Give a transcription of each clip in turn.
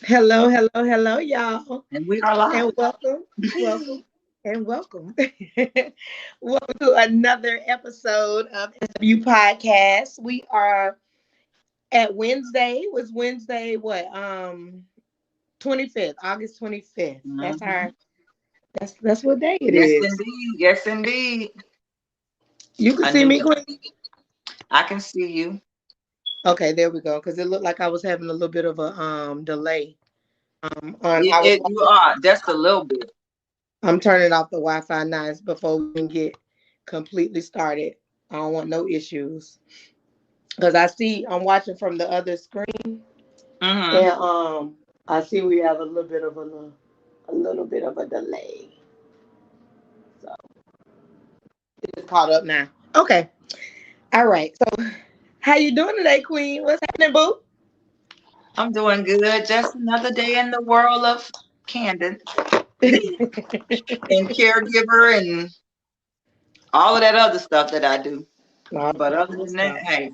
Hello, hello, hello, y'all, And we are live. and welcome, and welcome. Welcome to another episode of SW Podcast. We are at Wednesday. Was Wednesday what? 25th, August 25th. That's Mhm. our. That's what day it Yes, is. indeed. Yes, indeed. You can A see new me, day. Queen. I can see you. Okay, there we go. Because it looked like I was having a little bit of a delay. On It, I was it you are just a little bit. I'm turning off the Wi-Fi now before we can get completely started. I don't want no issues because I'm watching from the other screen, Hmm. and I see we have a little bit of a delay. So it's caught up now. Okay, all right. So how you doing today, Queen? What's happening, boo? I'm doing good. Just another day in the world of Candon and caregiver and all of that other stuff that I do. All But that other good than that, stuff. hey,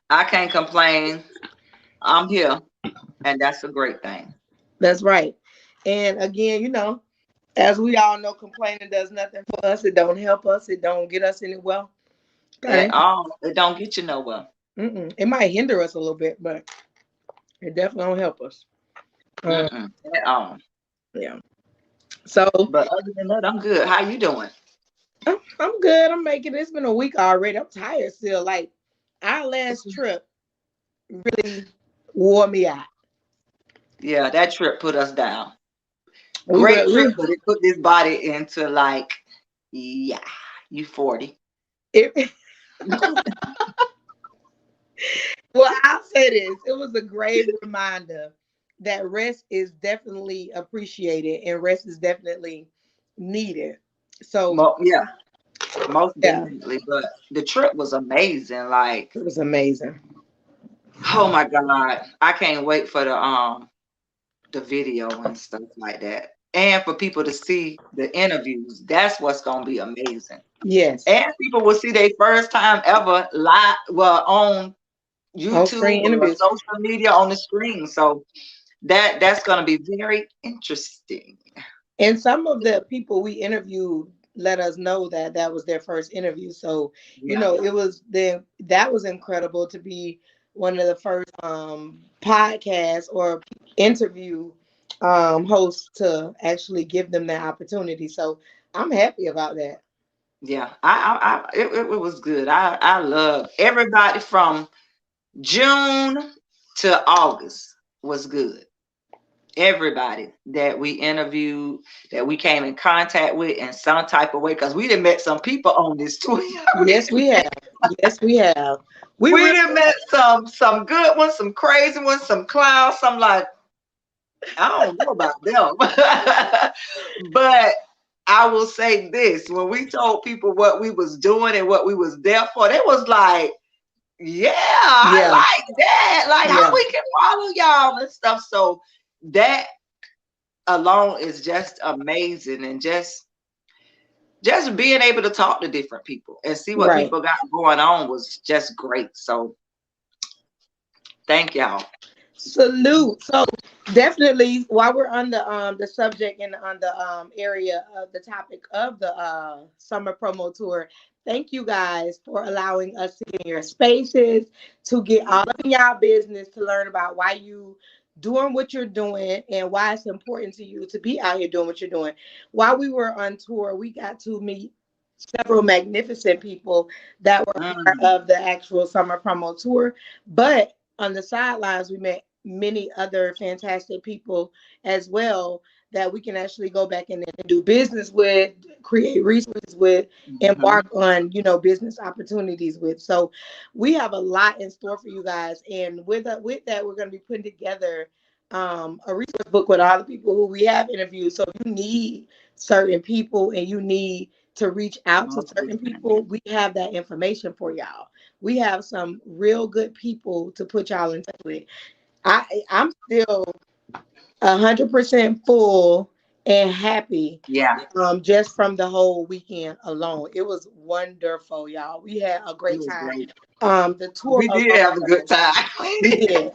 I can't complain. I'm here, and that's a great thing. That's right. And again, as we all know, complaining does nothing for us. It don't help us. It don't get us anywhere. At Okay. all. It don't get you nowhere. It might hinder us a little bit, but it definitely don't help us. Um, Mm-mm. At all. yeah. So But other than that, I'm good. How you doing? I'm good. I'm making it. It's been a week already. I'm tired still. Like our last trip really wore me out. Yeah, that trip put us down. We Great trip, really but it put this body into like, yeah, you 40. it, well, I'll say this. It was a great reminder that rest is definitely appreciated and rest is definitely needed. So Yeah, most yeah, definitely. But the trip was amazing. Like, it was amazing. oh my God. I can't wait for the video and stuff like that. And for people to see the interviews. That's what's gonna be amazing. Yes. And people will see their first time ever live, well, on On YouTube screen or interviews. social media on the screen. So that's gonna be very interesting. And some of the people we interviewed let us know that that was their first interview. So, Yeah. that was incredible to be one of the first podcasts or interview hosts to actually give them that opportunity. So, I'm happy about that. Yeah, it was good. I love everybody from June to August was good. Everybody that we interviewed, that we came in contact with in some type of way, because we done met some people on this tour. Yes, we have. Yes, we have. We We really done met some good ones, some crazy ones, some clowns, some like I don't know about them. But I will say this, when we told people what we was doing and what we was there for, they was like, yeah, I yeah, like that. Like how yeah. we can follow y'all and stuff. So that alone is just amazing, and just being able to talk to different people and see what Right. people got going on was just great. So thank y'all. Salute. So definitely while we're on the subject and on the area of the topic of the summer promo tour, thank you guys for allowing us to get in your spaces, to get all of y'all business, to learn about why you doing what you're doing and why it's important to you to be out here doing what you're doing. While we were on tour, we got to meet several magnificent people that were part Mm, of the actual summer promo tour. But on the sidelines, we met many other fantastic people as well that we can actually go back and do business with, create resources with, embark mhm. on, business opportunities with. So we have a lot in store for you guys. And with that, we're going to be putting together a resource book with all the people who we have interviewed. So if you need certain people and you need to reach out to Most certain definitely. people, we have that information for y'all. We have some real good people to put y'all in touch with. I'm still 100% full and happy Yeah, just from the whole weekend alone. It was wonderful, y'all. We had a it great was time. great. The tour We did have a good alone, time. we did.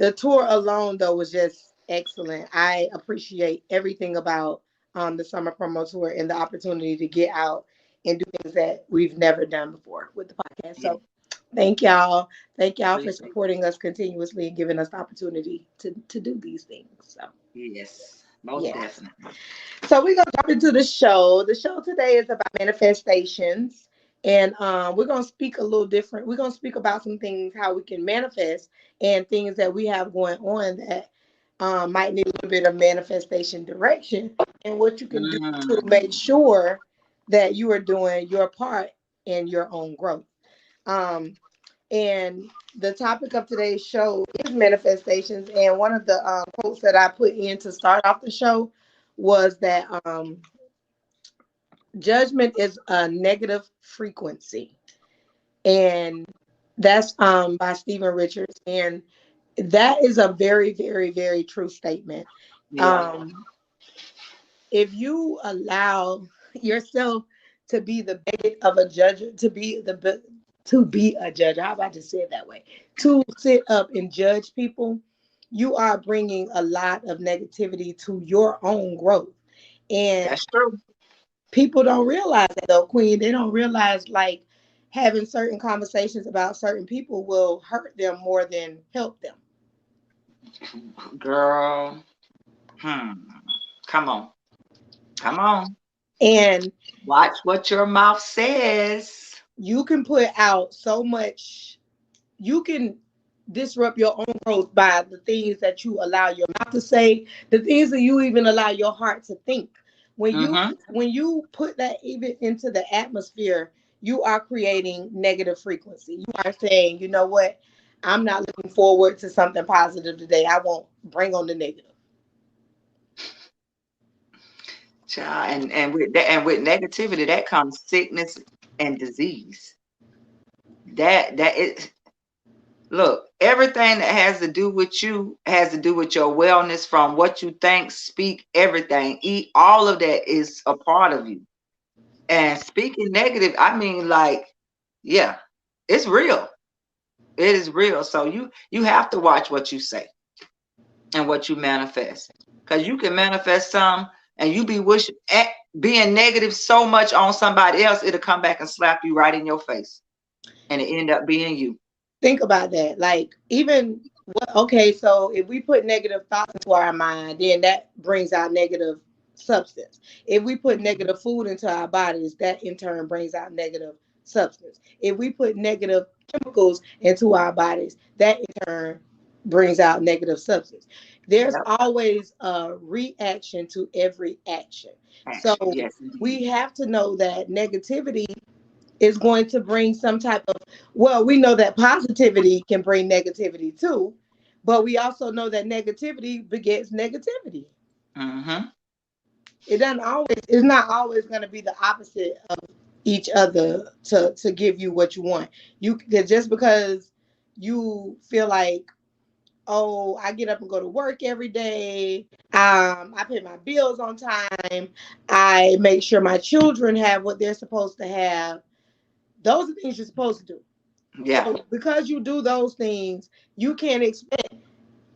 The tour alone, though, was just excellent. I appreciate everything about the summer promo tour and the opportunity to get out and do things that we've never done before with the podcast. Yeah, So thank y'all. Thank y'all for appreciate it. supporting us continuously and giving us the opportunity to do these things. So Yes, most yeah. definitely. So we're gonna jump into the show. The show today is about manifestations, and we're gonna speak a little different. We're gonna speak about some things how we can manifest and things that we have going on that might need a little bit of manifestation direction, and what you can do to Mm. make sure that you are doing your part in your own growth. Um, and the topic of today's show is manifestations. And one of the quotes that I put in to start off the show was that judgment is a negative frequency. And that's by Stephen Richards. And that is a very, very, very true statement. Yeah, Um, if you allow yourself to be the bait of a judge, to be a judge, how about to say it that way? To sit up and judge people, you are bringing a lot of negativity to your own growth. And that's true. people don't realize that though, Queen. They don't realize like having certain conversations about certain people will hurt them more than help them. Girl. Hmm. Come on. Come on. And Watch what your mouth says. you can put out so much, you can disrupt your own growth by the things that you allow your mouth to say, the things that you even allow your heart to think. When you Mm-hmm. when you put that even into the atmosphere, you are creating negative frequency. You are saying, you know what, I'm not looking forward to something positive today. I won't bring on the negative. Child, and with that, and with negativity, that comes sickness and disease. That is, look, everything that has to do with you has to do with your wellness, from what you think, speak, everything, eat, all of that is a part of you. And speaking negative, I mean, like, yeah, it's real. It is real. So you have to watch what you say and what you manifest, because you can manifest some and you be wishing being negative so much on somebody else, it'll come back and slap you right in your face, and it end up being you. Think about that. Like, even what, okay, so if we put negative thoughts into our mind, then that brings out negative substance. If we put negative food into our bodies, that in turn brings out negative substance. If we put negative chemicals into our bodies, that in turn brings out negative substance. There's Yep. always a reaction to every action. So Action. Yes, indeed. we have to know that negativity is going to bring some type of, well, we know that positivity can bring negativity too, but we also know that negativity begets negativity. Mm-hmm. It doesn't always, it's not always going to be the opposite of each other to give you what you want. You just because you feel like, oh, I get up and go to work every day, I pay my bills on time, I make sure my children have what they're supposed to have. Those are things you're supposed to do. Yeah. So because you do those things, you can't expect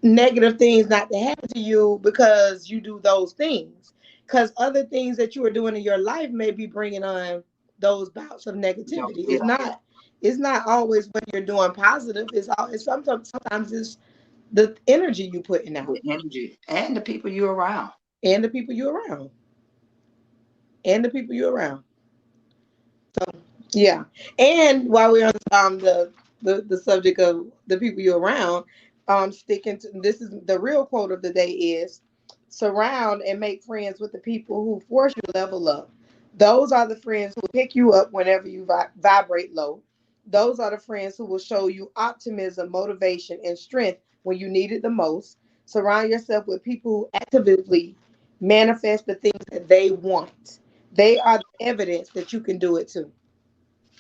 negative things not to happen to you because you do those things. Because other things that you are doing in your life may be bringing on those bouts of No, negativity. yeah. It's not always when you're doing positive. It's sometimes it's the energy you putting out The energy and the people you're around. and the people you're around and the people you're around. Yeah. And while we're on the subject of the people you're around, sticking to this is the real quote of the day is surround and make friends with the people who force you to level up. Those are the friends who will pick you up whenever you vibrate low. Those are the friends who will show you optimism, motivation, and strength when you need it the most. Surround yourself with people who actively manifest the things that they want. They are the evidence that you can do it too.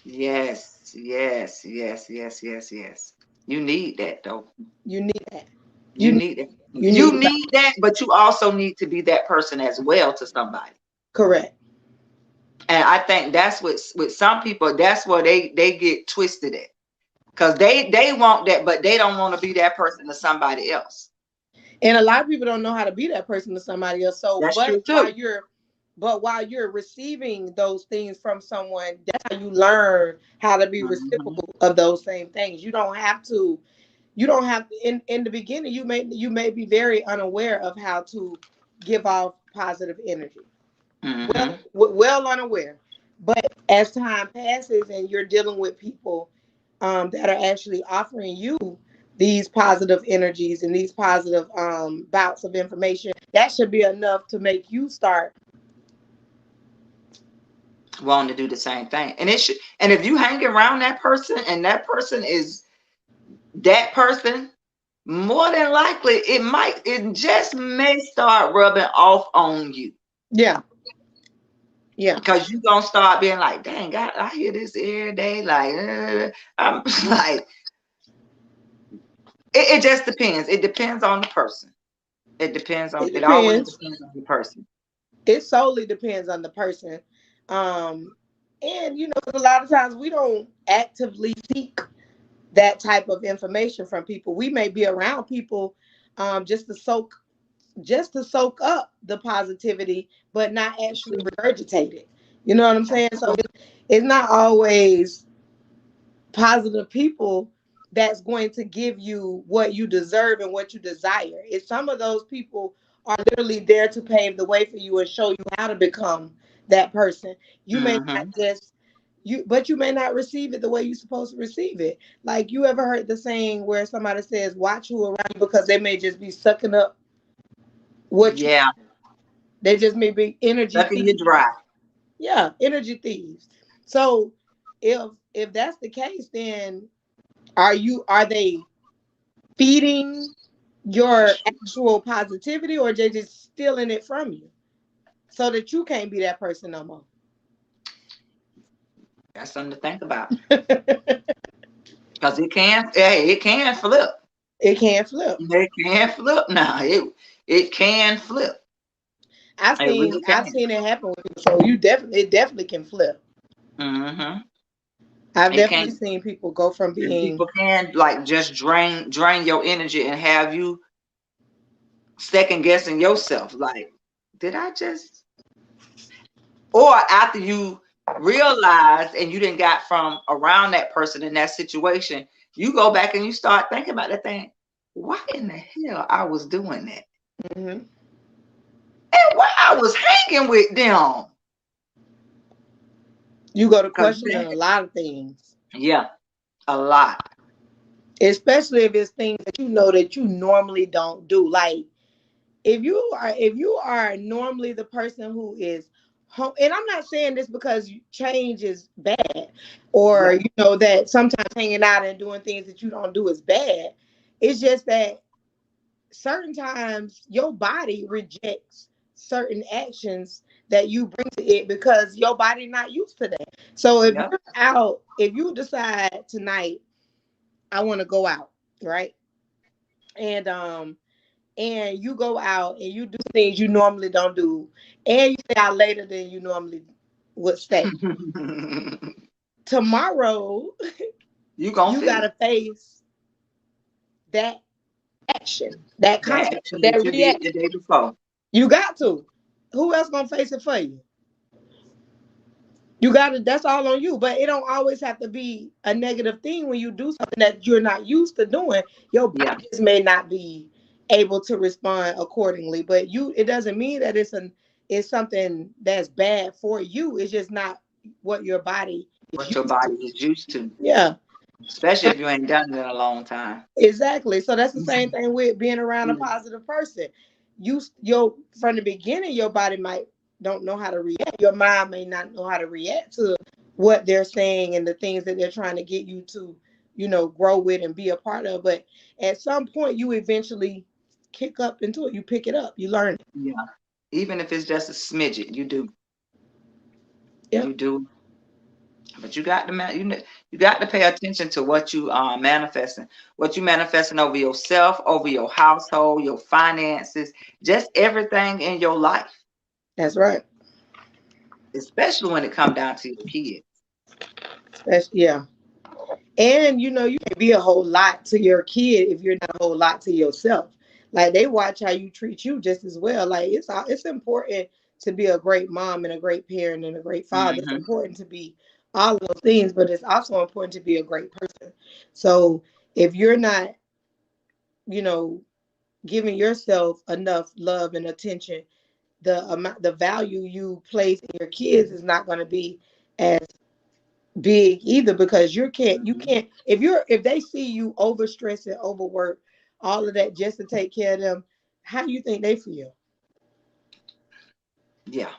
Yes, yes, yes, yes, yes, yes. You need that though. You need that. You You need, need that. you You need need that, but you also need to be that person as well to somebody. correct. And I think that's what with some people, that's where they get twisted at. Because they want that, but they don't want to be that person to somebody else. And a lot of people don't know how to be that person to somebody else. So, That's true too. but while you're receiving those things from someone, that's how you learn how to be Hmm. reciprocal of those same things. You don't have to, in the beginning, you may be very unaware of how to give off positive energy. Hmm. Well unaware. But as time passes and you're dealing with people that are actually offering you these positive energies and these positive bouts of information, that should be enough to make you start. Wanting to do the same thing, and it should. And if you hang around that person, and that person is that person, more than likely, it just may start rubbing off on you. Yeah, yeah. Because you gonna start being like, dang, I hear this every day. Like, I'm like, it just depends. It depends on the person. It It always depends. depends on the person. It solely depends on the person. Um, and a lot of times we don't actively seek that type of information from people. We may be around people just to soak up the positivity, but not That's actually true. regurgitate it. You know what I'm That's saying? So true. it's not always positive people that's going to give you what you deserve and what you desire. It's some of those people are literally there to pave the way for you and show you how to become that person. You may not Hmm. just but you may not receive it the way you're supposed to receive it. Like, you ever heard the saying where somebody says, watch who around you, because they may just be sucking up what you, Yeah, they just may be energy sucking you thieves. dry. Yeah, energy thieves. So if that's the case, then are they feeding your actual positivity, or they just stealing it from you so that you can't be that person no more? That's something to think about. It Because hey, it can flip. can flip. It can flip now. It can flip. It really I've can. seen it happen with people. So it definitely can flip. Hmm. I've It definitely can. seen people go from And being. people can like just drain your energy and have you second guessing yourself. Like, did I just? Or after you realize and you didn't got from around that person in that situation, you go back and you start thinking about that thing. Why in the hell I was doing that? Mhm. And why I was hanging with them? You go to Cause questioning a lot of things, yeah, a lot. especially if it's things that that you normally don't do. Like, if you are normally the person who is home, and I'm not saying this because change is bad, or Yeah, that sometimes hanging out and doing things that you don't do is bad. It's just that certain times your body rejects certain actions that you bring to it because your body not used to that. So yeah. if you decide tonight, I want to go out, right? And you go out and you do things you normally don't do, and you stay out later than you normally would stay. Tomorrow, You gonna you feel it. gotta face that action, that That consequence, action that that you did reaction. the day before. You got to. Who else gonna face it for you? You got to. That's all on you. But it don't always have to be a negative thing when you do something that you're not used to doing. Your Yeah, body just may not be able to respond accordingly. But it doesn't mean that it's something that's bad for you. It's just not what your body is what your used to. body is used to, Yeah, especially if you ain't done it in a long time. exactly. So that's the same thing with being around a positive person. From the beginning, your body might don't know how to react. Your mind may not know how to react to what they're saying and the things that they're trying to get you to, grow with and be a part of. But at some point, you eventually kick up into it. You pick it up. You learn it. Yeah, even if it's just a smidget, you do, Yep, you do. But you got to you got to pay attention to what you are manifesting, what you manifesting over yourself, over your household, your finances, just everything in your life, that's right. especially when it comes down to your kids. Yeah. And you can be a whole lot to your kid if you're not a whole lot to yourself. Like they watch how you treat you just as well. Like it's important to be a great mom and a great parent and a great father. It's Mm-hmm. important to be all of those things, but it's also important to be a great person. So if you're not, you know, giving yourself enough love and attention, the value you place in your kids is not going to be as big either, because you can't if they see you overstressed and overworked, all of that just to take care of them. How do you think they feel? Yeah.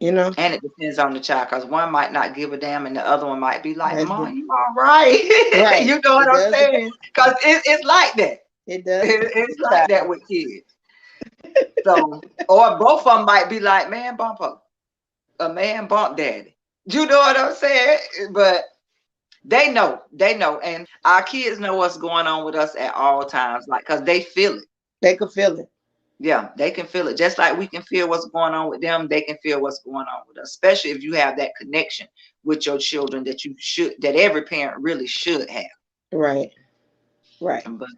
You know, And it depends on the child because one might not give a damn and the other one might be like, that's Mom, you all right. right. You know what It I'm does saying? depend. Because it's like that. It does depend It's on like the that child. with kids. So, or both of them might be like, man, bump a man bump daddy. You know what I'm saying? But they know. And our kids know what's going on with us at all times, like, because they feel it. They could feel it. Yeah, they can feel it. Just like we can feel what's going on with them, they can feel what's going on with us, especially if you have that connection with your children that every parent really should have. Right. Right. But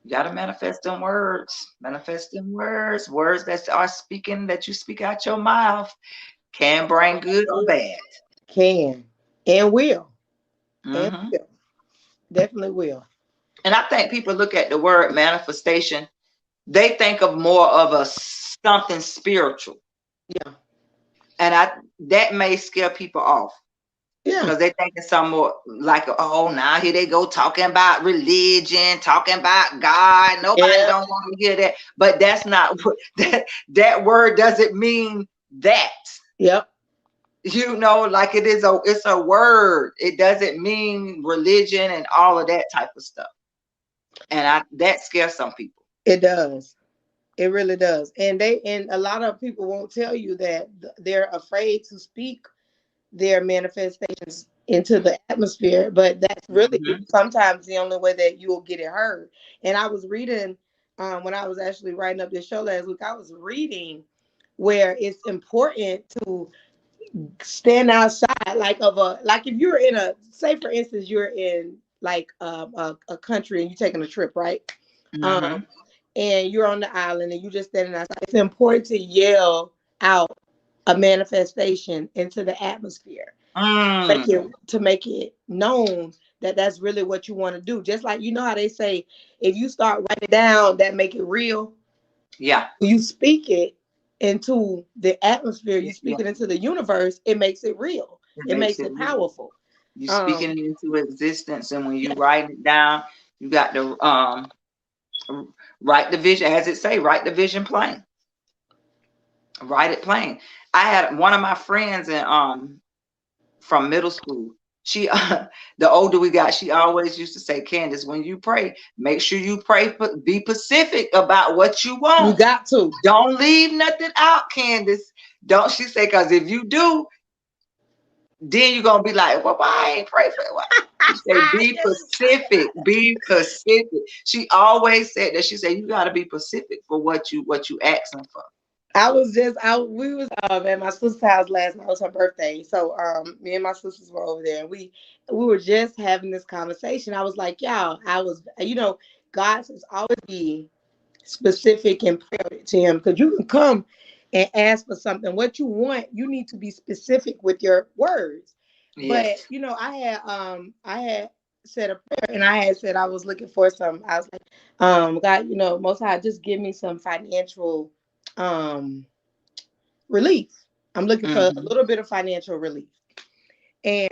you gotta manifest them words that are speaking, that you speak out your mouth, can bring good or bad. Can and will. And Hmm. will. Definitely will. And I think people look at the word manifestation, they think of more of a something spiritual, Yeah. and I that may scare people off Yeah. because they think it's some more like, oh, now here they go talking about religion, talking about God. Nobody Yeah. don't want to hear that, but that's not what that word doesn't mean that. Yep. Like it's a word. It doesn't mean religion and all of that type of stuff. And that scares some people. It does. It really does. And a lot of people won't tell you that they're afraid to speak their manifestations into the atmosphere, but that's really Hmm. sometimes the only way that you will get it heard. And I was reading, when I was actually writing up this show last week, I was reading where it's important to stand outside, like like if you're in a, say for instance, you're in like a country and you're taking a trip, right? Hmm. um and you're on the island and you just standing outside. It's important to yell out a manifestation into the atmosphere, Mm. to make it known that that's really what you want to do. Just like, how they say, if you start writing it down, that make it real. Yeah. You speak it into the atmosphere, you Yeah. speak it into the universe, it makes it real. It It makes makes it it real. powerful. You speaking Um, it into existence, and when you yeah, write it down, you got to write the vision, as it say, write the vision plain. Write it plain. I had one of my friends in from middle school. She the older we got, she always used to say, Candace, when you pray, make sure you pray, be specific about what you you want. got to. Don't leave nothing out, Candace. Don't, she say, because if you do, then you're gonna be like, well, why I ain't pray for it? She said, be Pacific, be Pacific. She always said that. She said, you gotta be Pacific for what you asking for. I was just out. We was at my sister's house last night. It was her birthday, so me and my sisters were over there, and we were just having this conversation. I was like, y'all, God says always be specific and prayer to Him, because you can come and ask for something. What you want, you need to be specific with your words. But Yes. I had said a prayer, and I had said I was looking for some. I was like, God, Most High, just give me some financial um relief. I'm looking for a Hmm. little bit of financial relief. And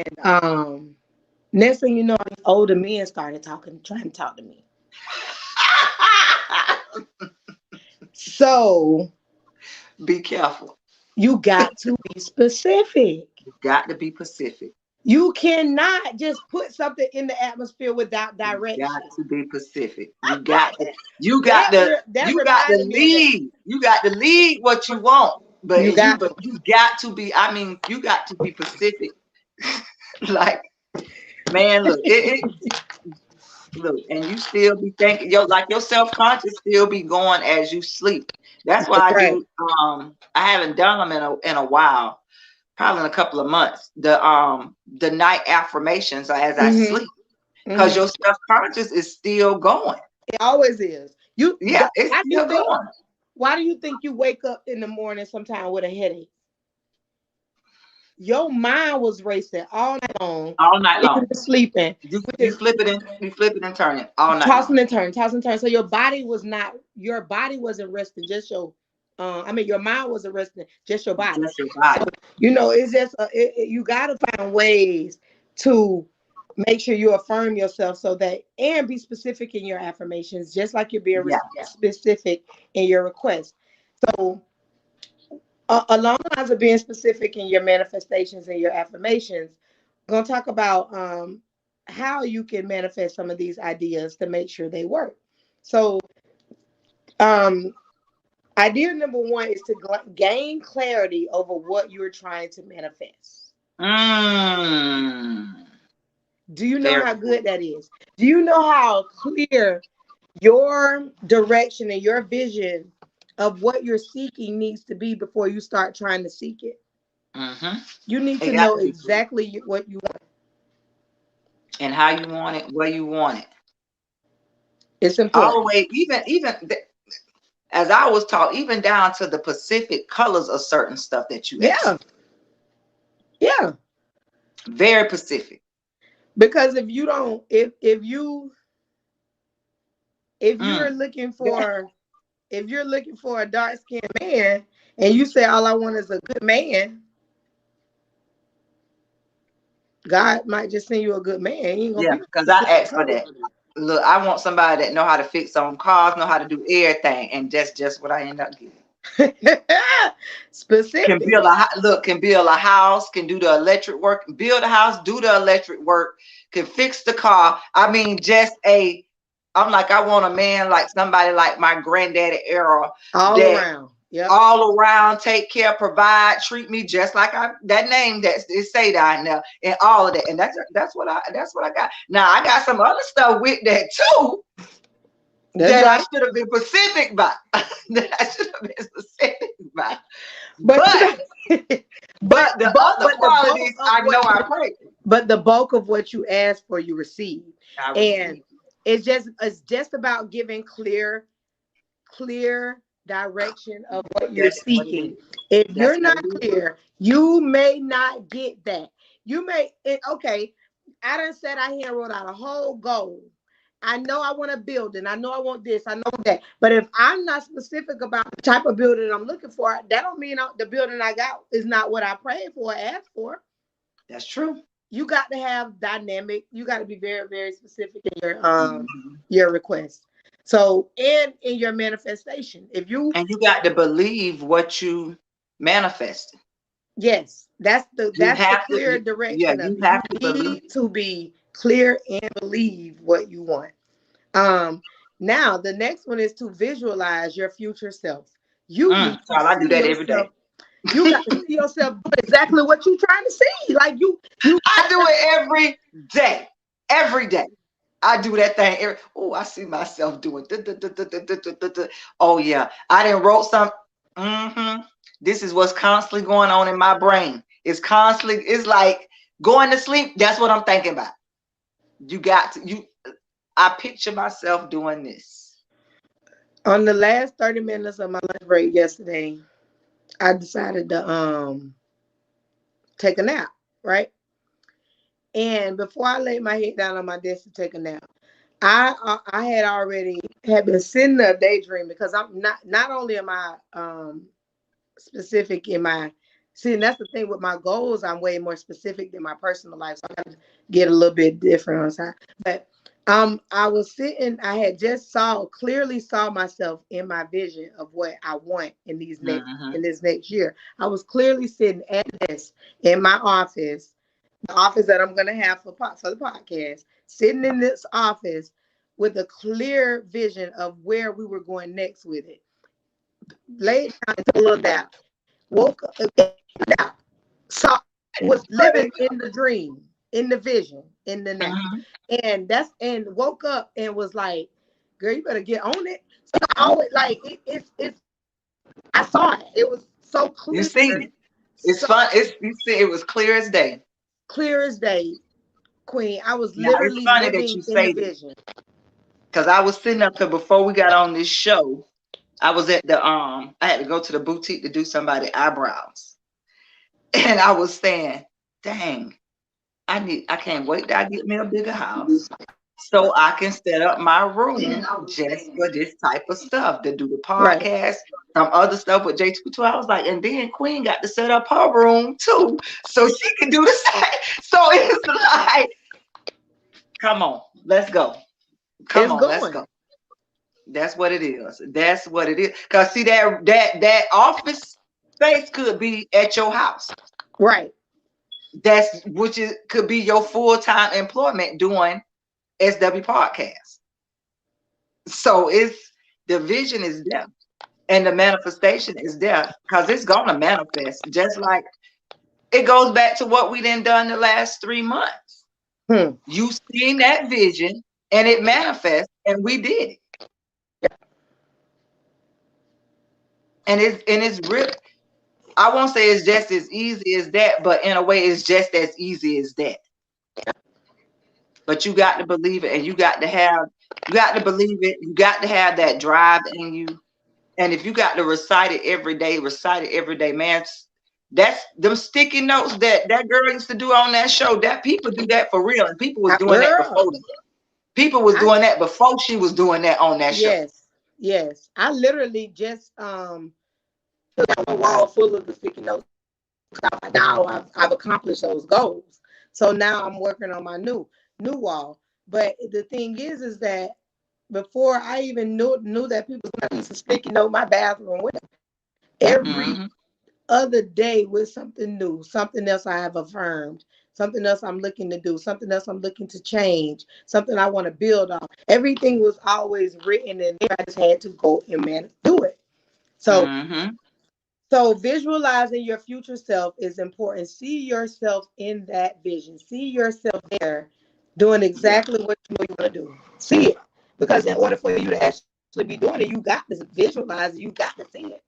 next thing you know, these older men started trying to talk to me. So Be careful. you got to be specific. You got to be Pacific. You cannot just put something in the atmosphere without You got direction. to be Pacific. You got to That you got to reminded me of that. lead. You got to lead what you want. But You got but you got to be, I mean, you got to be Pacific. Like, man, look, and you still be thinking, like your self-conscious still be going as you sleep. That's why I right. do I haven't done them in a while, probably in a couple of months, the night affirmations as I Mm-hmm. sleep, because Mm-hmm. your subconscious is still going. It always is. Yeah, it's Why do you still think? going Why do you think you wake up in the morning sometime with a headache? Your mind was racing all night long all night when you long. were sleeping, You which you is flip it and you flip it and turn it all night long. tossing and turn, tossing and turn. So your body was not, your body wasn't resting, just your, I mean, your mind wasn't resting, just your body. Just your body. So, you know, it's just, you got to find ways to make sure you affirm yourself so that, and be specific in your affirmations, just like you're being Yeah. specific in your requests. So, along the lines of being specific in your manifestations and your affirmations, we're going to talk about how you can manifest some of these ideas to make sure they work. So, um, idea number one is to gain clarity over what you're trying to manifest. Mm. Do you know Very. how good that is? Do you know how clear your direction and your vision of what you're seeking needs to be before you start trying to seek it? Mm-hmm. You need It to got know to be clear. exactly what you want. And how you want it, where you want it. It's All the important. way, as I was taught, even down to the specific colors of certain stuff that you ask Yeah, for. yeah. Very specific. Because if you don't, if Mm. you're looking Yeah. for, if you're looking for a dark skinned man and you say all I want is a good man, God might just send you a good man. He ain't gonna Yeah, be because I specific asked for color. that. Look, I want somebody that know how to fix on cars, know how to do everything, and that's just what I end up getting. Can Specific. build look, can build a house, can do the electric work, build a house, do the electric work, can fix the car. I mean, I'm like, I want a man like somebody like my granddaddy era, All that around. Yep. all around take care, provide, treat me just like that name that it say down there, and all of that. And that's what I got. Now I got some other stuff with that too That's that I right. should have been specific about. That I should have been specific about. But you But know, but the other but the bulk qualities of I know what I you, pray. but the bulk of what you ask for, you receive. I And receive. it's just about giving clear direction of what you're That's what it seeking. is. If That's you're what not it is. clear, you may not get that. You may okay. I done said I here and wrote out a whole goal. I know I want a building. I know I want this. I know that. But if I'm not specific about the type of building I'm looking for, that don't mean the building I got is not what I prayed for, asked for. That's true. You got to have dynamic. You got to be very, very specific in Mhm. your request. So, and in your manifestation, if you, And you got to believe what you manifest. yes, You that's the have to, clear yeah, direction of you it. You have to believe need to be clear and believe what you want. Um, Now the next one is to visualize your future self. You need to Child, I do see that every day. yourself. You got to see yourself doing exactly what you're trying to see. Like you I got do to, it every day. Every day. I do that thing. Oh, I see myself doing. Oh yeah, I didn't wrote some. hmm This is what's constantly going on in my brain. It's constantly. It's like going to sleep. That's what I'm thinking about. You got to you. I picture myself doing this. on the last 30 minutes of my lunch break yesterday, I decided to take a nap, right? And before I laid my head down on my desk to take a nap, I had already had been sitting there daydreaming because I'm not only am I specific in my, see, and that's the thing with my goals, I'm way more specific than my personal life. So I gotta get a little bit different on time. But I was sitting, I had just clearly saw myself in my vision of what I want hmm in this next year. I was clearly sitting at this in my office, the office that I'm gonna have for the podcast, sitting in this office with a clear vision of where we were going next with it. Laid down and took a little nap. Woke up, nap, saw, was living in the dream, in the vision, in the nap, and woke up and was like, "Girl, you better get on it." So I always like it's I saw it. It was so You clear. seen it. It's So fun. It's you see, it was clear as day. clear as day, Queen. I was Now it's literally funny that living you in the say that vision. because I was sitting up there before we got on this show. I was at the I had to go to the boutique to do somebody eyebrows, and I was saying, "Dang, I can't wait till I get me a bigger house so I can set up my room just for this type of stuff to do the Right. podcast, some other stuff with J22." I was like, and then Queen got to set up her room too, so she can do the same. So it's like, come on, let's go. Come It's on, let's go. going. That's what it is. That's what it is. Cause see that office space could be at your house. Right. That's which is could be your full time employment doing SW podcast. So it's the vision is there and the manifestation is there because it's gonna manifest. Just like it goes back to what we done the last 3 months. Hmm. You seen that vision and it manifests, and we did it. And it's real. I won't say it's just as easy as that, but in a way, it's just as easy as that. But you got to believe it, and you got to believe it. You got to have that drive in you. And if you got to recite it every day, man. That's them sticky notes that girl used to do on that show. That people do that for real, and people was doing that Girl, before them. People was I doing that before she was doing that on that show. yes, yes. I literally just have a wall full of the sticky notes. Now I've accomplished those goals. So now I'm working on my new wall. But the thing is that before I even knew that people was gonna use a sticky note in my bathroom with every Hmm. other day with something new, something else I have affirmed, something else I'm looking to do, something else I'm looking to change, something I want to build on. Everything was always written and I just had to go and do it. So Hmm. so visualizing your future self is important. See yourself in that vision. See yourself there doing Yeah. exactly what you know you want to do. See it. Because in order for you to actually be doing it, you got to visualize it. You got to see it.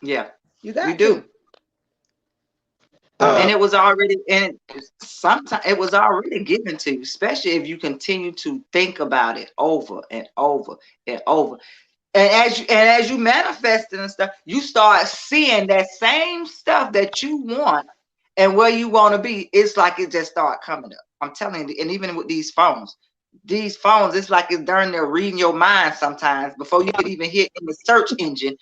Yeah. You You got to. do. And it was already, and sometimes it was already given to you, especially if you continue to think about it over and over and over. And as you manifest it and stuff, you start seeing that same stuff that you want and where you want to be. It's like it just start coming up. I'm telling you, and even with these phones, it's like it's darn near reading your mind sometimes before you could even hit in the search engine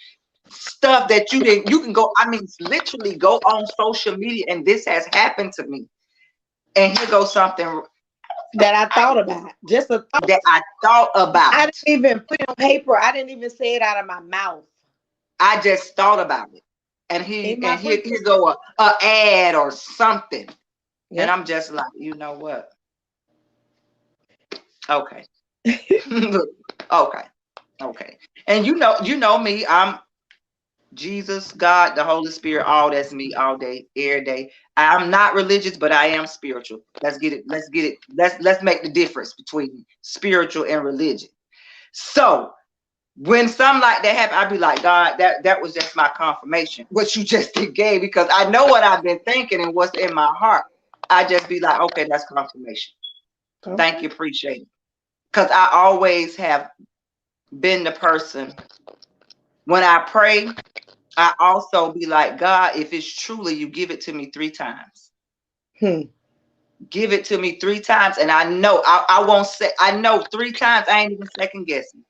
stuff that you can go, I mean, literally go on social media, and this has happened to me. And here goes something That I thought about. Just a that thought. I thought I about. didn't even put it on paper. I didn't even say it out of my mouth. I just thought about it. And In he my and here, freaking here go a ad or something. And yep. I'm just like, you know what? Okay. Okay. Okay. And you know me, I'm Jesus, God, the Holy Spirit, all that's me all day, every day. I'm not religious, but I am spiritual. Let's get it. Let's get it. Let's make the difference between spiritual and religion. So when something like that happen, I'd be like, God, that was just my confirmation. What you just gave, because I know what I've been thinking and what's in my heart. I just be like, okay, that's confirmation. Thank Okay. you, appreciate it. Because I always have been the person when I pray. I also be like, God, if it's truly you, give it to me 3 times. Hmm. Give it to me 3 times. And I know I won't say, I know 3 times I ain't even second guessing.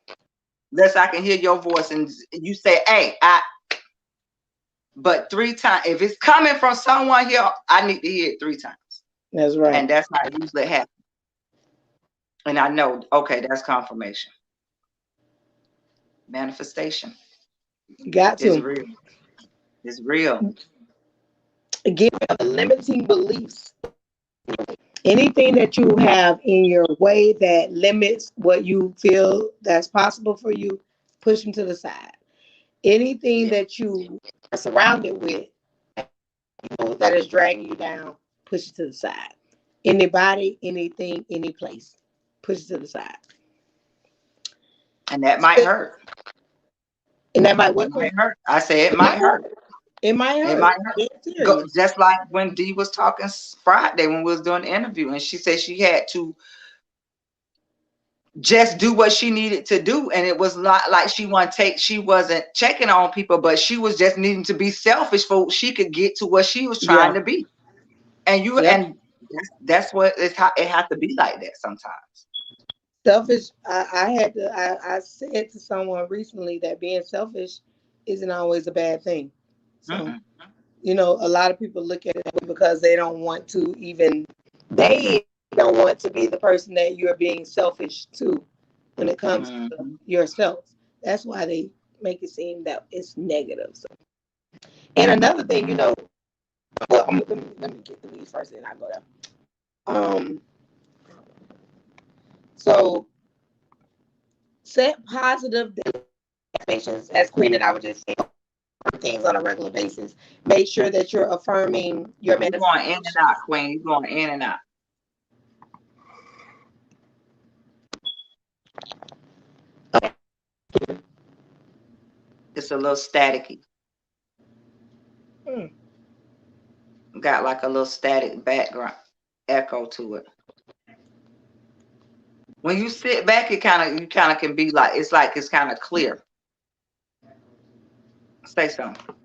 Unless I can hear your voice and you say, hey, but 3 times, if it's coming from someone here, I need to hear it 3 times. That's right. And that's how it usually happens. And I know, okay, that's confirmation. Manifestation You got is to real. It's real. get rid of the limiting beliefs. Anything that you have in your way that limits what you feel that's possible for you, push them to the side. Anything Yeah. that you are surrounded with, that is dragging you down, push it to the side. Anybody, anything, any place, push it to the side. And that might hurt. And that might It what, might Queen? hurt. I say it It might might hurt. hurt. It might It hurt. might Being go serious. just like when Dee was talking Friday when we was doing the interview, and she said she had to just do what she needed to do, and it was not like she wasn't checking on people, but she was just needing to be selfish for she could get to what she was trying Yeah. to be. And you Yep. and that's what it's how it has to be like that sometimes. Selfish. I had to. I said to someone recently that being selfish isn't always a bad thing. So Mm-mm, a lot of people look at it because they don't want to even. They don't want to be the person that you're being selfish to when it comes to mm-hmm. yourself. That's why they make it seem that it's negative. So, and another thing, well, let me get through these first, and I go there. So set positive affirmations, as Queen and I were just saying, things on a regular basis. Make sure that you're affirming your You going in and out, manifestations. Queen. You going in and out. It's a little staticky. Hmm. Got like a little static background echo to it. When you sit back, you kind of can be like it's kind of clear. Say something.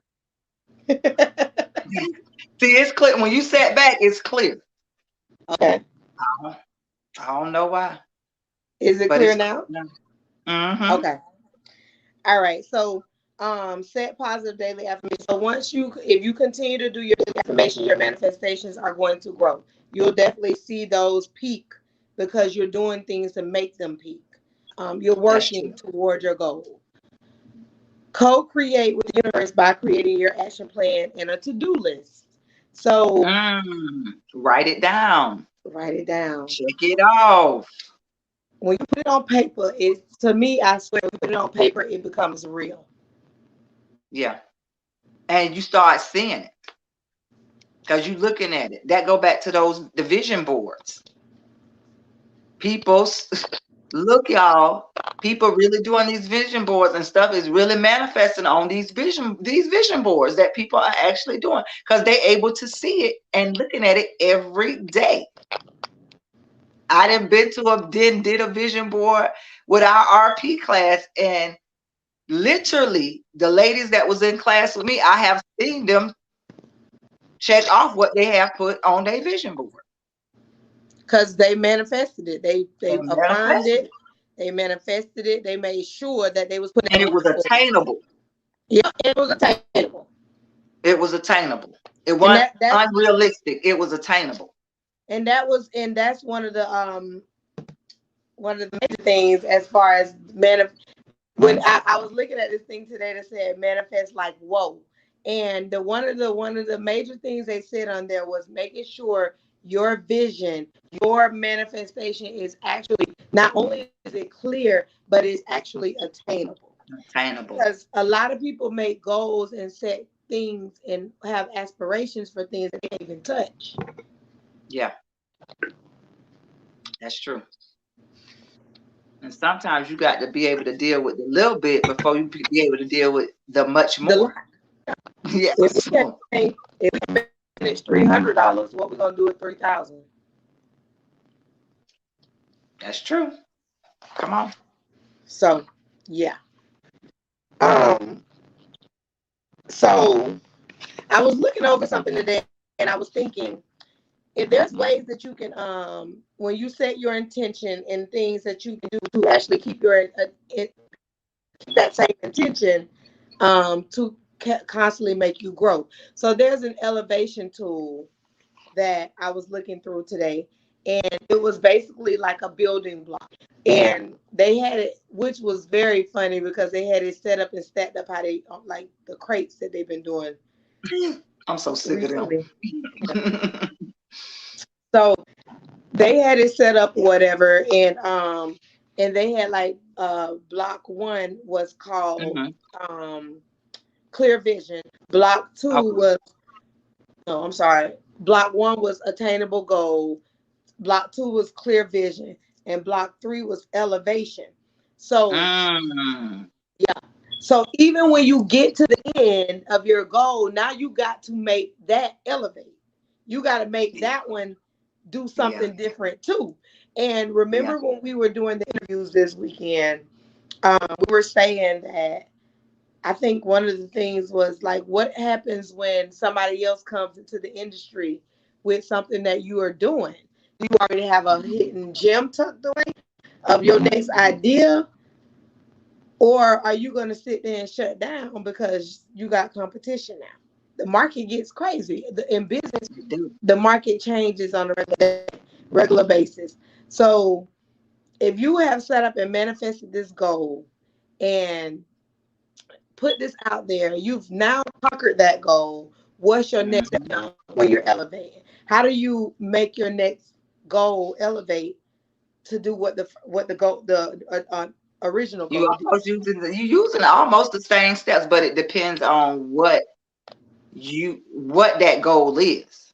See, it's clear. When you sit back, it's clear. Okay. I don't know why, Is it but clear it's now? clear now. Mm-hmm. Okay. All right. So set positive daily affirmations. So if you continue to do your daily affirmations, your manifestations are going to grow. You'll definitely see those peak because you're doing things to make them peak. You're That's working true. toward your goal. Co-create with the universe by creating your action plan and a to-do list. So Write it down. write it down. Check it off. When you put it on paper, it's to me, I swear, when you put it on paper, it becomes real. Yeah, and you start seeing it because you looking at it. That go back to those division boards. People, look, y'all. People really doing these vision boards and stuff is really manifesting on these vision boards that people are actually doing because they able to see it and looking at it every day. I done been to did a vision board with our RP class, and literally the ladies that was in class with me, I have seen them check off what they have put on their vision board Because they manifested it. They and affirmed manifested it. it, They manifested it. They made sure that they was putting and in it was work for it. attainable. Yeah, it was attainable. It was attainable. It And wasn't unrealistic. It was attainable. that's one of the major things as far as when I was looking at this thing today that said manifest like whoa. And one of the major things they said on there was making sure your vision, your manifestation is actually not only is it clear, but it's actually attainable. Attainable. Because a lot of people make goals and set things and have aspirations for things that they can't even touch. Yeah, that's true. And sometimes you got to be able to deal with the little bit before you be able to deal with the much The more. Yeah, if we can manage $300, what we gonna do with 3,000? that's true. Come on. So yeah. Um. So I was looking over something today, and I was thinking if there's ways that you can when you set your intention and things that you can do to actually keep that same intention to constantly make you grow. So there's an elevation tool that I was looking through today, and it was basically like a building block. And they had it, which was very funny because they had it set up and stacked up how they like the crates that they've been doing I'm so sick of them. recently. So they had it set up whatever, and they had like block one was called Hmm. um clear vision. Block two Okay. was no, I'm sorry. Block one was attainable goal. Block two was clear vision, and block three was elevation. So Mm. yeah. So even when you get to the end of your goal, now you got to make that elevate. You got to make that one do Yeah. something different too. And Yeah. remember when we were doing the interviews this weekend, we were saying that I think one of the things was like, what happens when somebody else comes into the industry with something that you are doing? Do you already have a Mhm. hidden gem tucked away of your next idea? Or are you going to sit there and shut down because you got competition now? The market gets crazy. In business, You do. the market changes on a regular basis. So if you have set up and manifested this goal and put this out there, you've now conquered that goal. What's your next step Mhm. now where you're elevating? How do you make your next goal elevate to do what the goal original You goal did? almost using you using almost the same steps, but it depends on what that goal is.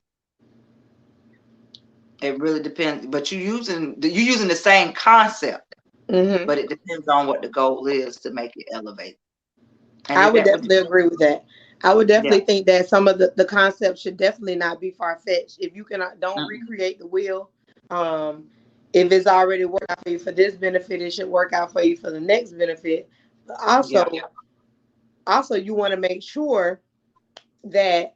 It really depends. But you using the same concept, Hmm. but it depends on what the goal is to make it elevate. And I is would that what definitely agree with that. I would yeah. definitely think that some of the concepts should definitely not be far fetched. If you cannot, don't Mm-mm. recreate the wheel. Um, if it's already worked out for you for this benefit, it should work out for you for the next benefit. But Yeah. also you want to make sure that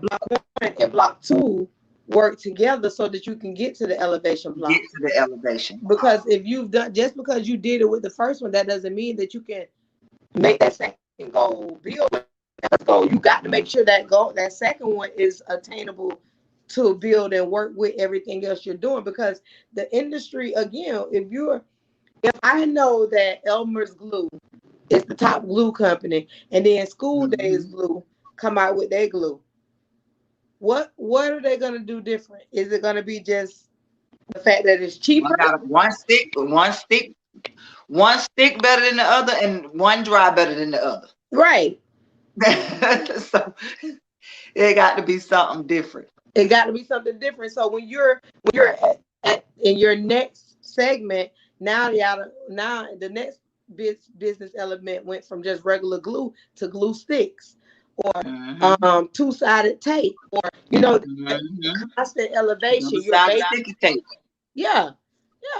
block one and block two work together so that you can get to the elevation Get block. to the elevation. Because if you've done just because you did it with the first one, that doesn't mean that you can make that second goal build with that goal. You got to make sure that second one is attainable to build and work with everything else you're doing. Because the industry, again, if I know that Elmer's Glue is the top glue company, and then School Days Mhm. Glue come out with their glue, what are they gonna do different? Is it gonna be just the fact that it's One cheaper? got one stick better than the other, and one dry better than the other. Right. So it got to be something different. It got to be something different. So when you're in your next segment, now the next business element went from just regular glue to glue sticks, or Hmm. two-sided tape, or the Hmm. constant elevation. Double You're sided basically, sticky tape. yeah,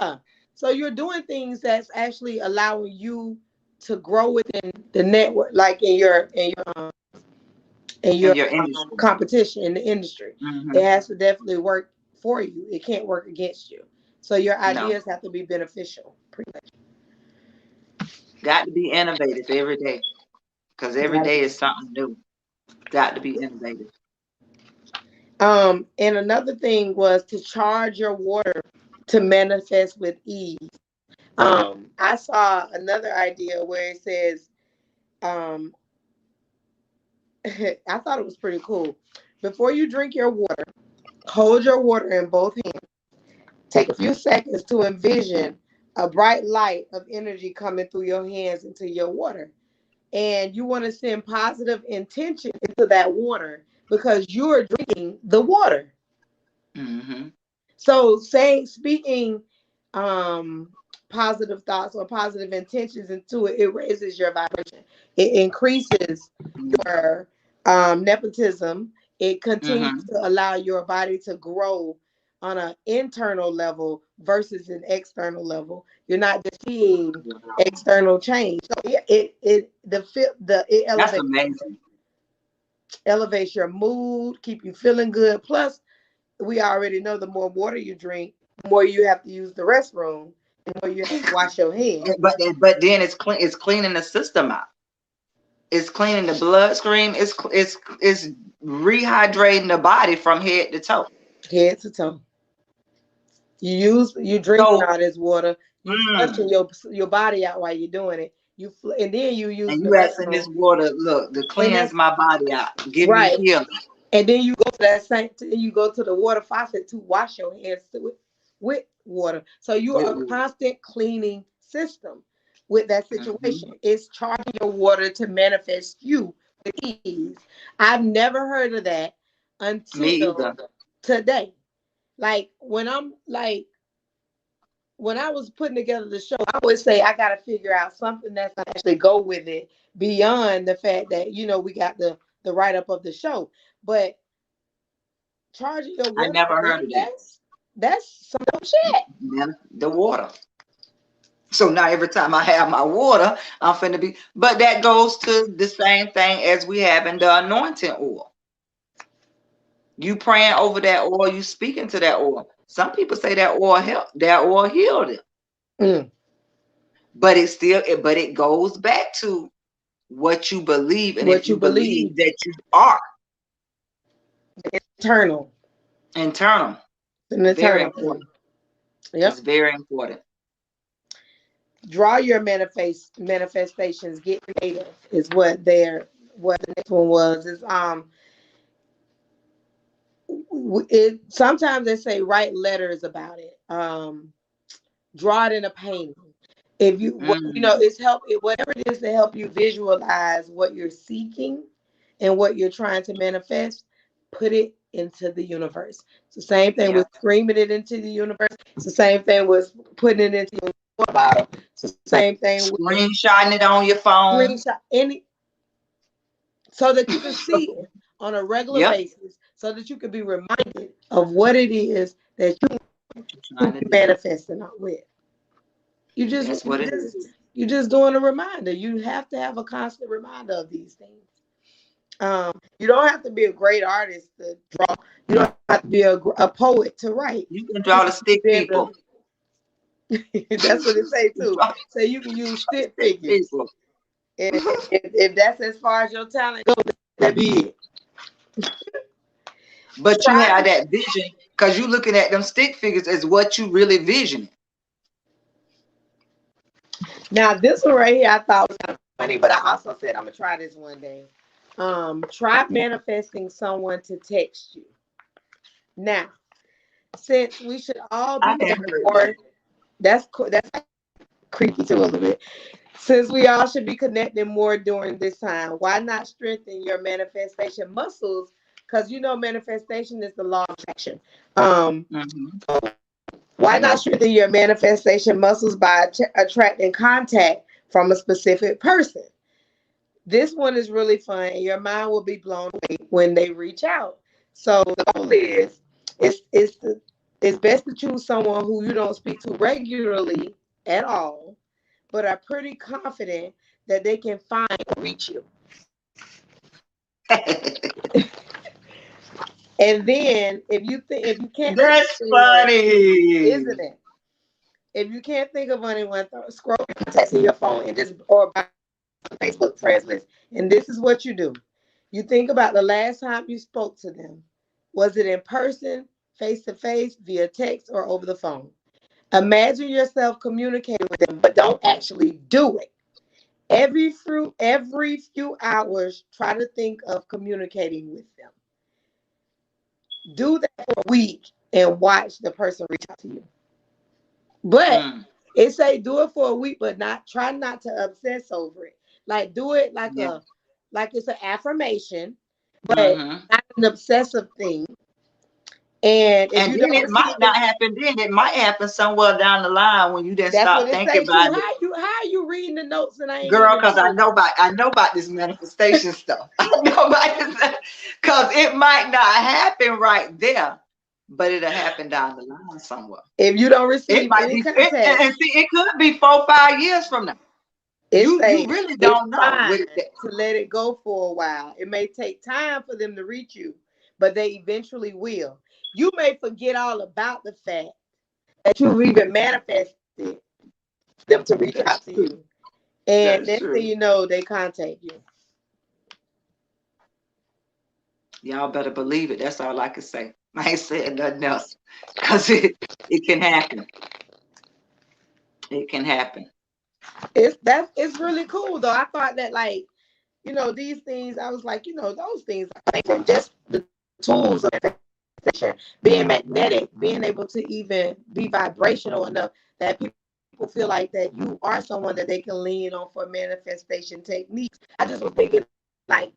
yeah. So you're doing things that's actually allowing you to grow within the network, like in your In your industry. competition in the industry. It Hmm. has to definitely work for you. It can't work against you. So your No, ideas have to be beneficial. Pretty got to be innovative every day because every much. day is something new. Got to be innovative. And another thing was to charge your water to manifest with ease. I saw another idea where it says, um, I thought it was pretty cool. Before you drink your water, hold your water in both hands. Take a few seconds to envision a bright light of energy coming through your hands into your water. And you want to send positive intention into that water because you're drinking the water. Hmm. So speaking um, positive thoughts or positive intentions into it, it raises your vibration. It increases your nepotism. It continues Hmm. to allow your body to grow on an internal level versus an external level. You're not just seeing external change. So it That's amazing. elevates your mood, keep you feeling good. Plus, we already know the more water you drink, the more you have to use the restroom, the more you have to wash your hands. But then it's clean. It's cleaning the system out. It's cleaning the bloodstream. It's rehydrating the body from head to toe. Head to toe. You drinking So, all this water. You flushing mm, your body out while you're doing it. And then you use and the you asking this restroom. water, look, to And then cleanse my body out, give me right. healing. And then you go to that same. You go to the water faucet to wash your hands with water. So you are a constant cleaning system with that Mm-hmm. situation. It's charging your water to manifest you with ease. I've never heard of that Me until either. today. Like when I'm like when I was putting together the show, I would say I got to figure out something that's gonna actually go with it beyond the fact that we got the write up of the show, but charging your I water never to heard of that. manifest, that's some dope shit. The water. So now every time I have my water, I'm finna be. But that goes to the same thing as we have in the anointing oil. You praying over that oil, you speaking to that oil. Some people say that oil healed it, Mm. but it goes back to what you believe, and if What you you believe, believe that you are internal, internal, an very internal thing. important. It's Yep. very important. Draw your manifestations. Get creative is what the next one was. Is it sometimes they say write letters about it. Draw it in a painting. If Mm, it's whatever it is to help you visualize what you're seeking and what you're trying to manifest. Put it into the universe. It's the same thing yeah. with screaming it into the universe. It's the same thing with putting it into your water bottle. It's the same thing with Screenshotting it on your phone. screenshot any so that you can see it on a regular Yep. basis, so that you can be reminded of what it is that What you you trying to be do? manifesting with. You just That's you what it just is. you just doing a reminder. You have to have a constant reminder of these things. You don't have to be a great artist to draw. You don't have to be a poet to write. You can You draw the just stick be able people. to, that's what it say too. Draw So you can use stick stick figures. people. And if that's as far as your talent goes, that be it. But you Try. have that vision because you looking at them stick figures as what you really visioning. Now this one right here I thought was kind of funny, but I also said I'm gonna try this one day. Try manifesting someone to text you. Now, since we should all I be had connected heard that. more, that's creepy too a little bit. Since we all should be connecting more during this time, why not strengthen your manifestation muscles? Because manifestation is the law of attraction. Um, Hmm. why not strengthen your manifestation muscles by attracting contact from a specific person? This one is really fun, and your mind will be blown away when they reach out. So the goal is, it's best to choose someone who you don't speak to regularly at all, but are pretty confident that they can find and reach you. And then if you can't think That's of anyone, funny. isn't it? If you can't think of anyone, scroll your contacts in your phone and just or by Facebook friends list. And this is what you do. You think about the last time you spoke to them. Was it in person, face to face, via text, or over the phone? Imagine yourself communicating with them, but don't actually do it. Every few hours, try to think of communicating with them. Do that for a week and watch the person reach out to you. But Mm, it say do it for a week, but not to obsess over it. Like do it yeah. like it's an affirmation, but Hmm. not an obsessive thing. And if And you then don't it might receive not it, happen. Then it might happen somewhere down the line when you didn't that's what stop it thinking say too. about it, How are you reading the notes and I ain't girl. even Because told you? I know about this manifestation stuff. I know about this because it might not happen right there, but it'll happen down the line somewhere. If you don't It receive might any be, contact, and see, it could be 4, 5 years from now. it You say really it's don't know. fine to let it go for a while. It may take time for them to reach you, but they eventually will. You may forget all about the fact that you've even manifested them to reach out to you. And That's next thing true. you know, they contact you. Y'all better believe it. That's all I can say. I ain't saying nothing else because it can happen. It can happen. It's really cool though. I thought that these things, I was like, those things are from just the tools of manifestation, being magnetic, being able to even be vibrational enough that people feel like that you are someone that they can lean on for manifestation techniques. I just was thinking like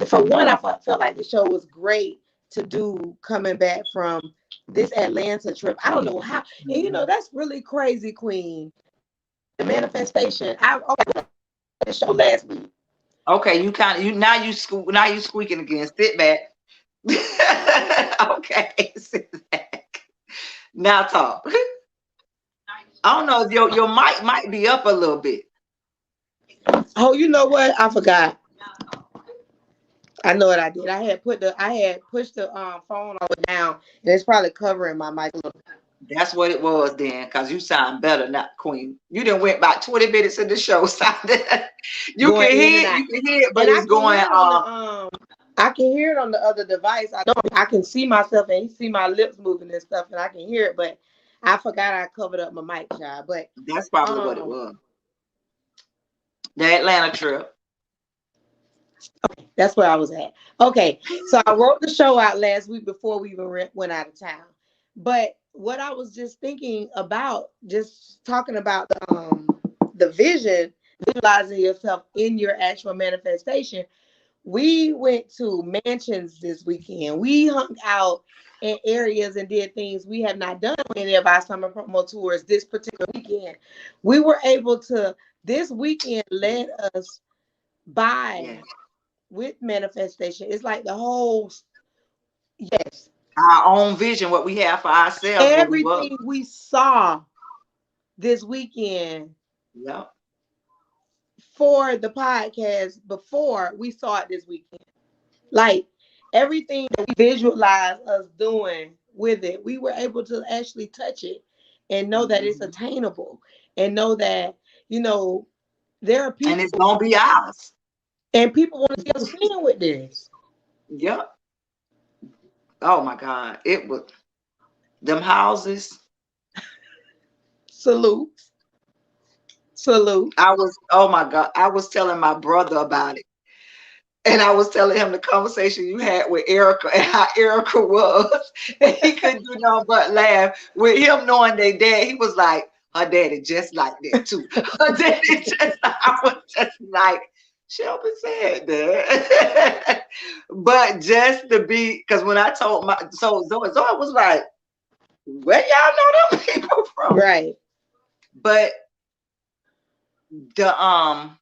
for one, I felt like the show was great to do coming back from this Atlanta trip. I don't know how, and that's really crazy, Queen. The manifestation. I the show last week. Okay, you kind of now you squeaking again. Sit back. Okay, sit back. Now talk. I don't know if your mic might be up a little bit. Oh, you know what? I forgot. I know what I did. I had pushed the phone over down, and it's probably covering my mic a little. That's what it was then, because you sound better, not Queen. You done went about 20 minutes in the show. Sounded Going in and out. you can hear it, but And I it's can going hear it on the I can hear it on the other device. I can see myself and see my lips moving and stuff, and I can hear it, but I forgot I covered up my mic, child. But that's probably what it was. The Atlanta trip. that's where I was at. Okay, so I wrote the show out last week before we even went out of town. But what I was just thinking about, just talking about the vision, visualizing yourself in your actual manifestation. We went to mansions this weekend. We hung out in areas and did things we have not done on any of our summer promo tours this particular weekend. We were able to, this weekend led us by with manifestation. It's like the whole, yes, Our own vision, what we have for ourselves, what we were. everything we saw this weekend Yep. for the podcast before we saw it this weekend. Like everything that we visualized us doing with it, we were able to actually touch it and know that it's attainable and know that, there are And people it's gonna be ours. and people want to see us win with this. Yep. Oh my God. It was them houses. Salute. Salute. Oh my God. I was telling my brother about it. And I was telling him the conversation you had with Erica and how Erica was. And he couldn't do nothing but laugh. With him knowing their dad, he was like, her daddy just like that too. Her daddy just, I was just like, Shelby said that. But just to be, because when I told Zoe was like, where y'all know them people from? Right. But the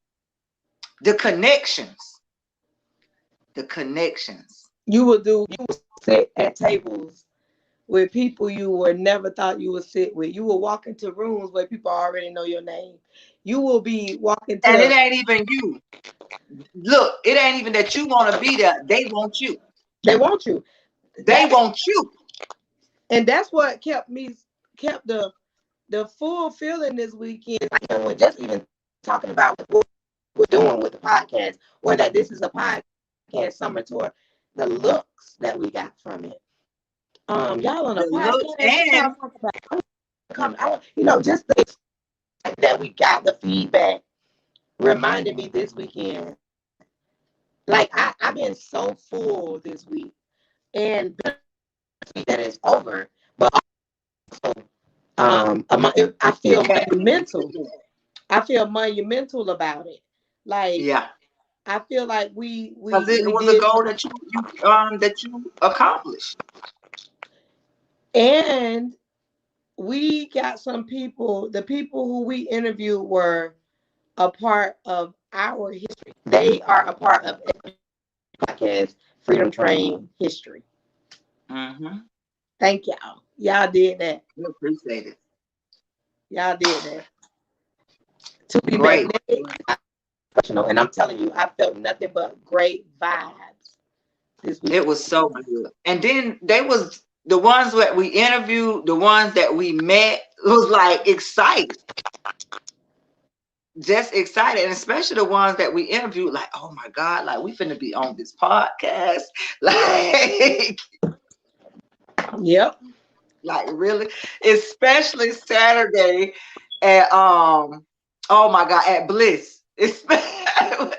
connections. The connections. You will sit at tables with people you were never thought you would sit with. You will walk into rooms where people already know your name. You will be walking And it to. ain't even you. Look, it ain't even that you want to be there. They want you. They want you. They want you. And that's what kept the full feeling this weekend. We're just even talking about what we're doing with the podcast, or that this is a podcast summer tour. The looks that we got from it. Y'all on a The looks podcast, and just the that we got, the feedback reminded me this weekend. Like I've been so full this week, and that is over. But I feel monumental. I feel monumental about it. Like yeah, I feel like we because it was a did, goal that you accomplished. and we got some people. The people who we interviewed were a part of our history. They are a part of the podcast Freedom Train history. Mm-hmm. Thank y'all. Y'all did that. We appreciate it. Y'all did that. To be Great. magnetic, and I'm telling you, I felt nothing but great vibes this week. It was so good. And then they was the ones that we interviewed, the ones that we met, was like excited. Just excited, and especially the ones that we interviewed, like, oh my God, like we finna be on this podcast. Like, Yep. like really, especially Saturday at oh my God, at Bliss. That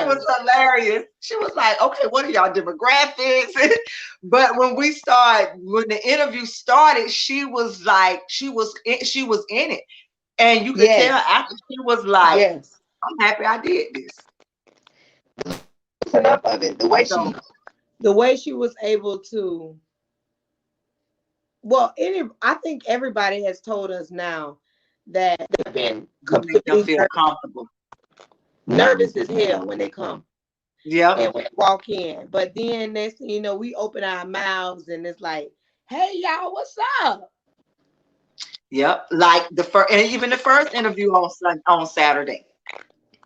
was hilarious. She was like, okay, what are y'all demographics? But when the interview started, she was like, she was in it. And you could tell after she was like, I'm happy I did this. Enough of it. The way So, the way she was able to, well, I think everybody has told us now that they've been You make them completely feel comfortable. nervous as hell when they come Yep. and we walk in. But then next thing you know, we open our mouths and it's like, hey y'all, what's up? Yep. Like the first, and even the first interview on Saturday,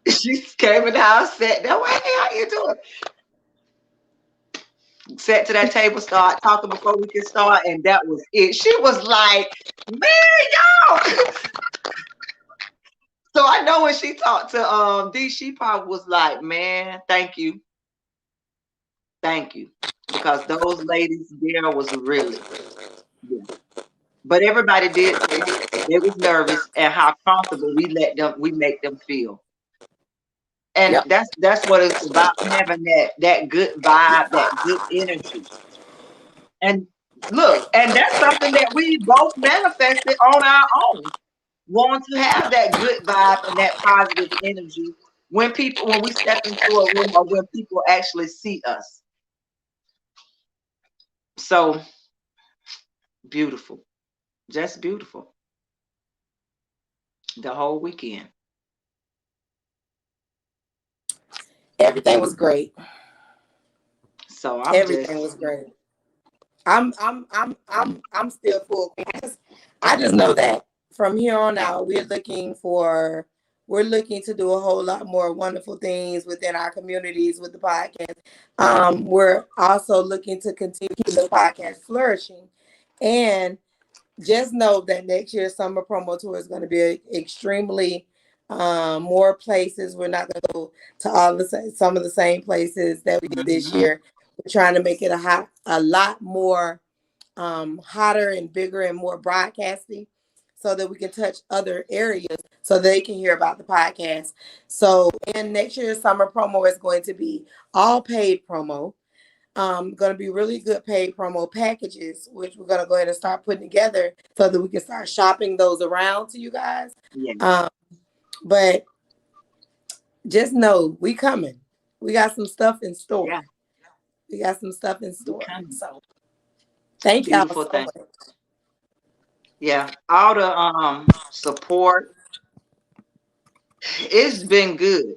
she came in the house, sat there. Hey, how you doing? Sat to that table, start talking before we could start, and that was it. She was like, "Man, y'all." So I know when she talked to D, she probably was like, "Man, thank you," because those ladies there was really, yeah. But everybody did say they was nervous and how comfortable we make them feel. And Yep. that's what it's about, having that good vibe, that good energy. And look, and that's something that we both manifested on our own. Want to have that good vibe and that positive energy when we step into a room or when people actually see us. So beautiful. Just beautiful. The whole weekend. Everything was great. So I'm Everything just was great. I'm still full. I just know that from here on out, we're looking to do a whole lot more wonderful things within our communities with the podcast. We're also looking to continue keep the podcast flourishing, and just know that next year's summer promo tour is going to be extremely more places. We're not going to go to some of the same places that we did this mhm, year. We're trying to make it a lot more hotter and bigger and more broadcasting, so that we can touch other areas so they can hear about the podcast. So, in next year's summer promo is going to be all paid promo. Going to be really good paid promo packages, which we're going to go ahead and start putting together so that we can start shopping those around to you guys. yeah, Um, but just know we coming. We got some stuff in store. yeah, We got some stuff in we store. coming. So thank y'all Beautiful so thing. much. Yeah, all the support. It's been good.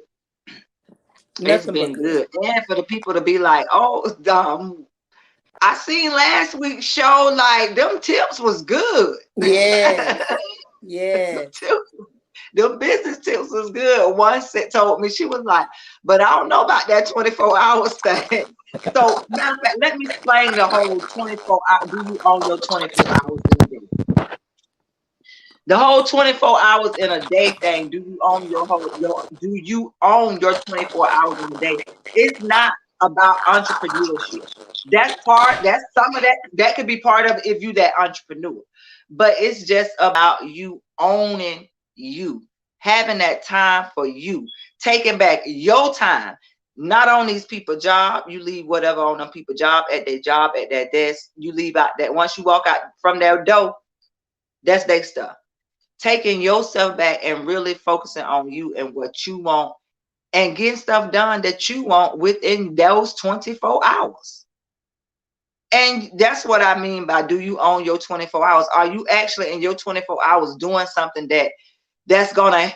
It's Nothing but been good. good. And for the people to be like, oh, I seen last week's show, like them tips was good. Yes. Them Yes. tips, them business tips was good. One set told me, she was like, but I don't know about that 24 hours thing. So matter of fact, let me explain the whole 24 hour. Do you own your 24 hours in a day? The whole 24 hours in a day thing, do you own your 24 hours in a day? It's not about entrepreneurship. That's some of that could be part of it if you that entrepreneur. But it's just about you owning you, having that time for you, taking back your time. Not on these people job, you leave whatever on them people job at their desk. You leave out that once you walk out from their door, that's their stuff. Taking yourself back and really focusing on you and what you want and getting stuff done that you want within those 24 hours. And that's what I mean by, do you own your 24 hours? Are you actually in your 24 hours doing something that's gonna,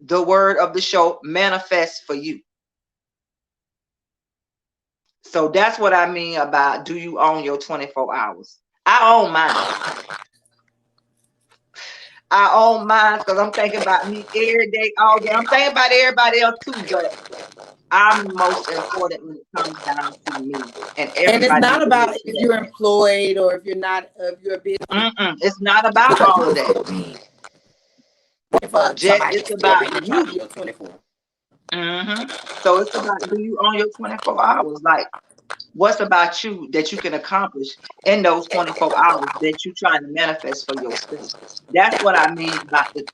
the word of the show, manifest for you? So that's what I mean about, do you own your 24 hours? I own mine. I own mine because I'm thinking about me every day, all day. I'm thinking about everybody else too, but I'm the most important when it comes down to me, and And it's everybody not needs to about make sure if that. you're employed or if you're not, if you're a business, It's not about because you all of can that. still be for Just somebody it's can still about be in charge you. of your 24. hmm So it's about, do you own your 24 hours? Like, what's about you that you can accomplish in those 24 hours that you're trying to manifest for yourself? That's what I mean about the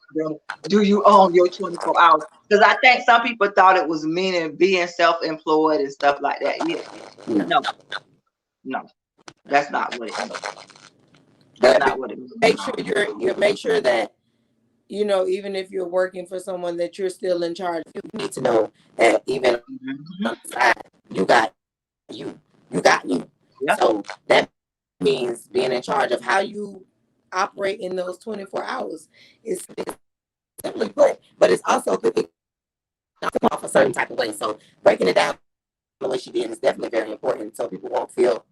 do you own your 24 hours? Because I think some people thought it was meaning being self-employed and stuff like that. Yeah. No, no, that's not what it means. That's But not what it means at make sure all. you make sure that even if you're working for someone, that you're still in charge. You need to know that even Mhm. on the side, you got you. You got you. Yep. So that means being in charge of how you operate in those 24 hours is simply put, but it's also it can also come off a certain type of way. So breaking it down the way she did is definitely very important, so people won't feel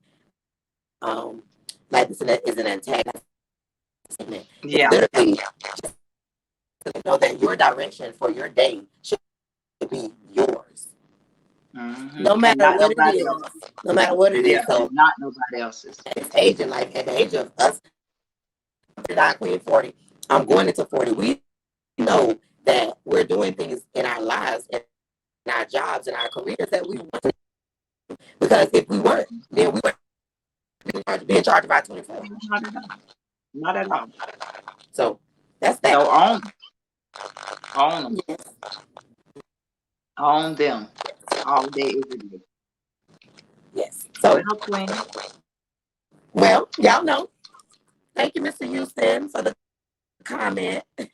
like this is an antagonistic statement. It's Yeah. literally to know that your direction for your day should be yours, no matter And what not it is. nobody else. No matter what it is. Yeah, So and not nobody else's. at this age in life, at the age of us, 39, Queen 40, I'm going into 40. We know that we're doing things in our lives, in our jobs, in our careers that we want to. Because if we weren't, then we wouldn't be in charge of our 24. Not at all. Not at all. So that's that. So own them, Yes. own them, all day, every day. Yes. So, Well, Queen. well, y'all know. Thank you, Mr. Houston, for the comment. He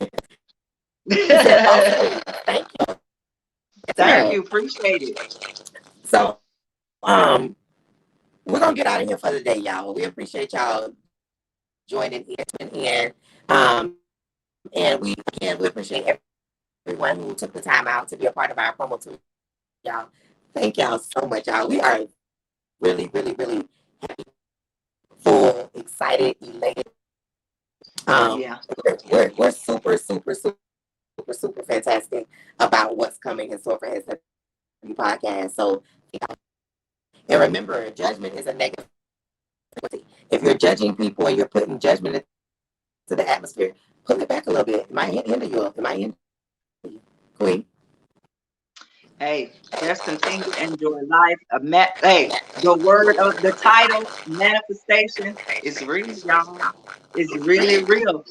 said, awesome. Thank you. Yes, Thank ma'am. you. Appreciate it. So, we're going to get out of here for the day, y'all. We appreciate y'all joining in. And we appreciate everyone who took the time out to be a part of our promo tour, y'all. Thank y'all so much, y'all. We are really, really, really full, excited, elated. Yeah. We're super, super, super, super fantastic about what's coming in store for SW Podcast. So, and remember, judgment is a negative frequency. If you're judging people and you're putting judgment into the atmosphere, pull it back a little bit. It might hinder you. It might hinder you. Queen. Hey, just continue to enjoy life. Hey, the word of the title, manifestation, is real, y'all. It's really real.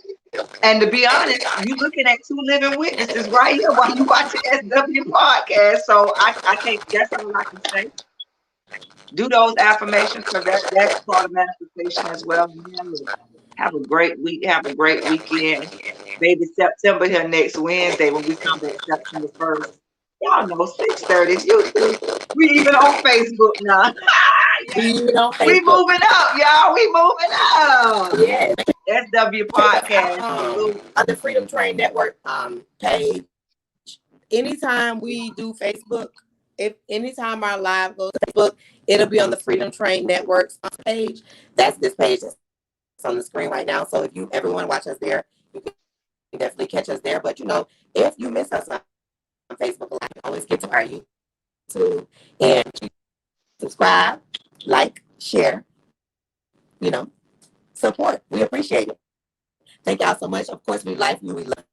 And to be honest, you looking at two living witnesses right here while you watching SW podcast. So I can't. That's all I can say. Do those affirmations because that's part of manifestation as well. Man, have a great week. Have a great weekend. Maybe September here next Wednesday when we come back September 1st. Y'all know 6:30 YouTube. We even on Facebook now. We Yes. even on We Facebook. moving up, y'all. We moving up. Yes. SW Check us out podcast. Salute. on the Freedom Train Network page. Anytime we do Facebook, if anytime our live goes to Facebook, it'll be on the Freedom Train Network's page. That's this page that's on the screen right now. So if you ever want to watch us there, you can definitely catch us there. But if you miss us on Facebook Live, you can always get to our YouTube and subscribe, like, share, support. We appreciate it. Thank y'all so much. Of course, we like you. We love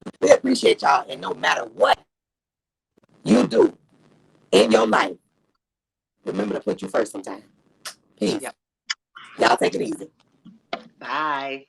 you. We appreciate y'all. And no matter what you do in your life, remember to put you first sometime. Peace. Yep. Y'all take it easy. Bye.